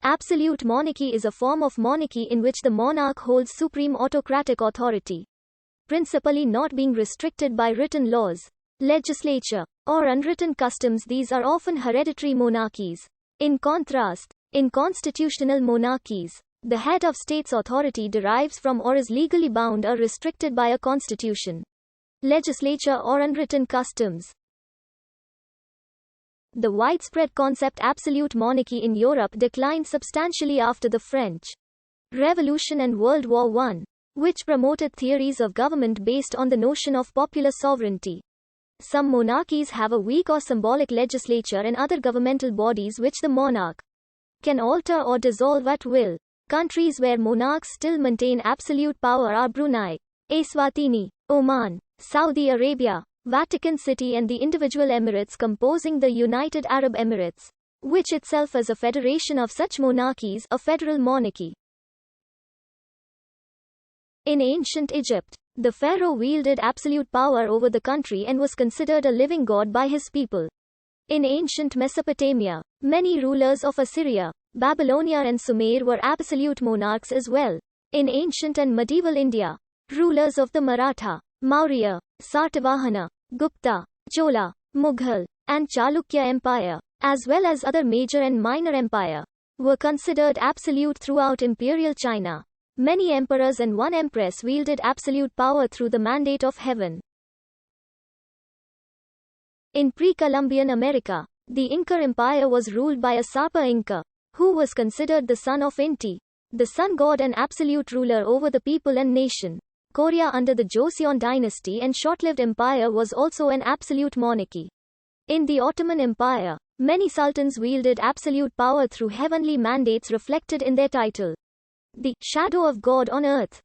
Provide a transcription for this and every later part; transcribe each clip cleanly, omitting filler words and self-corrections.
Absolute monarchy is a form of monarchy in which the monarch holds supreme autocratic authority, principally not being restricted by written laws, legislature, or unwritten customs. These are often hereditary monarchies. In contrast, in constitutional monarchies, the head of state's authority derives from or is legally bound or restricted by a constitution, legislature, or unwritten customs. The widespread concept absolute monarchy in Europe declined substantially after the French Revolution and World War I, which promoted theories of government based on the notion of popular sovereignty. Some monarchies have a weak or symbolic legislature and other governmental bodies which the monarch can alter or dissolve at will. Countries where monarchs still maintain absolute power are Brunei, Eswatini, Oman, Saudi Arabia, Vatican City, and the individual emirates composing the United Arab Emirates, which itself is a federation of such monarchies, a federal monarchy. In ancient Egypt, the pharaoh wielded absolute power over the country and was considered a living god by his people. In ancient Mesopotamia, many rulers of Assyria, Babylonia, and Sumer were absolute monarchs as well. In ancient and medieval India, rulers of the Maratha, Maurya, Satavahana, Gupta, Chola, Mughal, and Chalukya Empire, as well as other major and minor empire, were considered absolute throughout imperial China. Many emperors and one empress wielded absolute power through the mandate of heaven. In pre-Columbian America, the Incar Empire was ruled by a Sapa Inca, who was considered the son of Inti, the sun god and absolute ruler over the people and nation. Korea under the Joseon dynasty and short-lived empire was also an absolute monarchy. In the Ottoman Empire, many sultans wielded absolute power through heavenly mandates reflected in their title, the shadow of God on earth.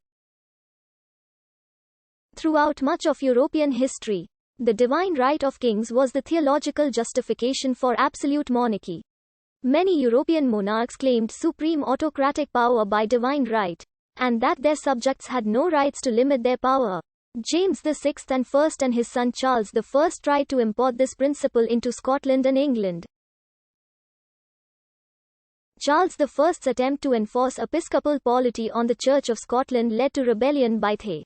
Throughout much of European history, the divine right of kings was the theological justification for absolute monarchy. Many European monarchs claimed supreme autocratic power by divine right, and that their subjects had no rights to limit their power. James VI and his son Charles I tried to import this principle into Scotland and England. Charles I's attempt to enforce episcopal polity on the Church of Scotland led to rebellion by the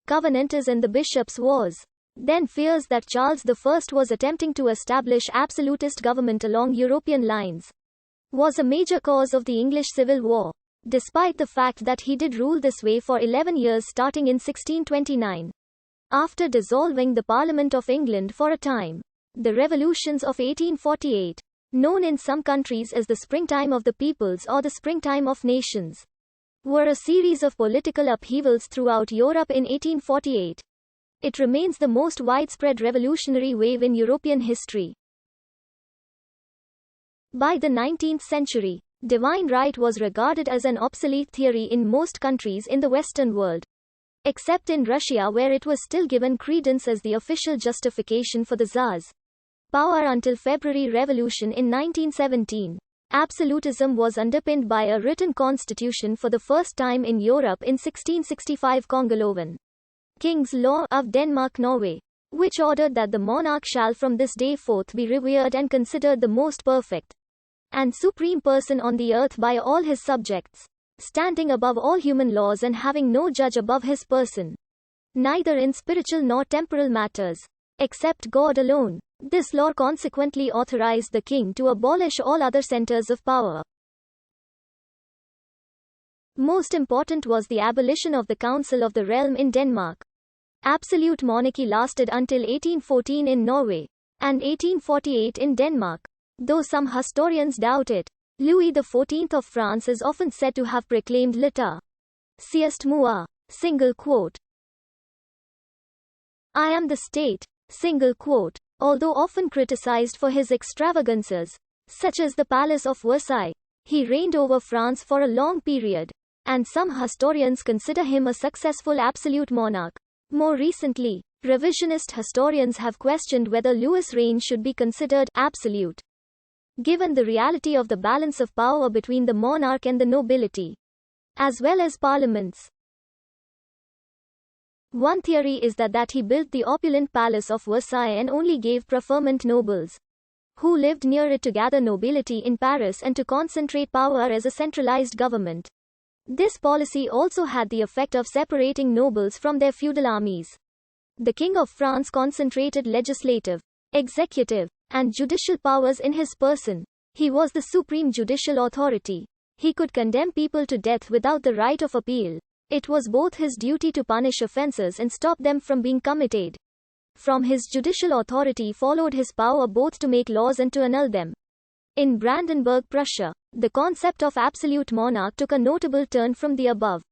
Covenanters and the Bishops' Wars. Then fears that Charles I was attempting to establish absolutist government along European lines was a major cause of the English Civil War, despite the fact that he did rule this way for 11 years starting in 1629. After dissolving the Parliament of England for a time, the revolutions of 1848, known in some countries as the Springtime of the Peoples or the Springtime of Nations, were a series of political upheavals throughout Europe in 1848. It remains the most widespread revolutionary wave in European history. By the 19th century, divine right was regarded as an obsolete theory in most countries in the Western world, except in Russia where it was still given credence as the official justification for the Tsar's power until February Revolution in 1917. Absolutism was underpinned by a written constitution for the first time in Europe in 1665 Kongeloven, King's Law of Denmark-Norway, which ordered that the monarch shall from this day forth be revered and considered the most perfect and supreme person on the earth by all his subjects, standing above all human laws and having no judge above his person, neither in spiritual nor temporal matters, except God alone. This law consequently authorized the king to abolish all other centers of power. Most important was the abolition of the Council of the Realm in Denmark. Absolute monarchy lasted until 1814 in Norway, and 1848 in Denmark, though some historians doubt it. Louis XIV of France is often said to have proclaimed l'état. C'est moi, single quote. I am the state, single quote. Although often criticized for his extravagances, such as the Palace of Versailles, he reigned over France for a long period, and some historians consider him a successful absolute monarch. More recently, revisionist historians have questioned whether Louis' reign should be considered absolute, given the reality of the balance of power between the monarch and the nobility, as well as parliaments. One theory is that he built the opulent Palace of Versailles and only gave preferment nobles who lived near it to gather nobility in Paris and to concentrate power as a centralized government. This policy also had the effect of separating nobles from their feudal armies. The King of France concentrated legislative, executive, and judicial powers in his person. He was the supreme judicial authority. He could condemn people to death without the right of appeal. It was both his duty to punish offenses and stop them from being committed. From his judicial authority followed his power both to make laws and to annul them. In Brandenburg, Prussia, the concept of absolute monarch took a notable turn from the above.